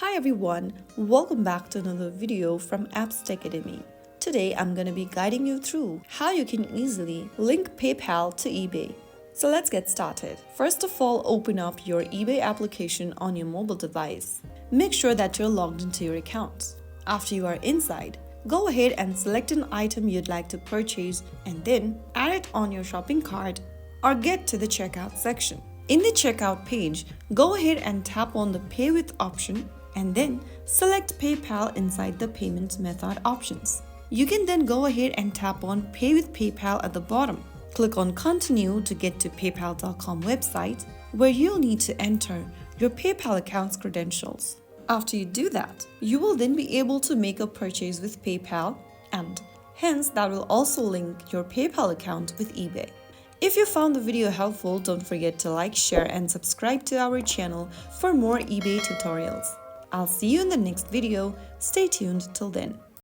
Hi everyone, welcome back to another video from Apps Tech Academy. Today I'm going to be guiding you through how you can easily link PayPal to eBay. So let's get started. First of all, open up your eBay application on your mobile device. Make sure that you're logged into your account. After you are inside, go ahead and select an item you'd like to purchase and then add it on your shopping cart or get to the checkout section. In the checkout page, go ahead and tap on the Pay With option and then select PayPal inside the payment method options. You can then go ahead and tap on Pay with PayPal at the bottom. Click on Continue to get to PayPal.com website where you'll need to enter your PayPal account's credentials. After you do that, you will then be able to make a purchase with PayPal and hence that will also link your PayPal account with eBay. If you found the video helpful, don't forget to like, share and subscribe to our channel for more eBay tutorials. I'll see you in the next video. Stay tuned till then.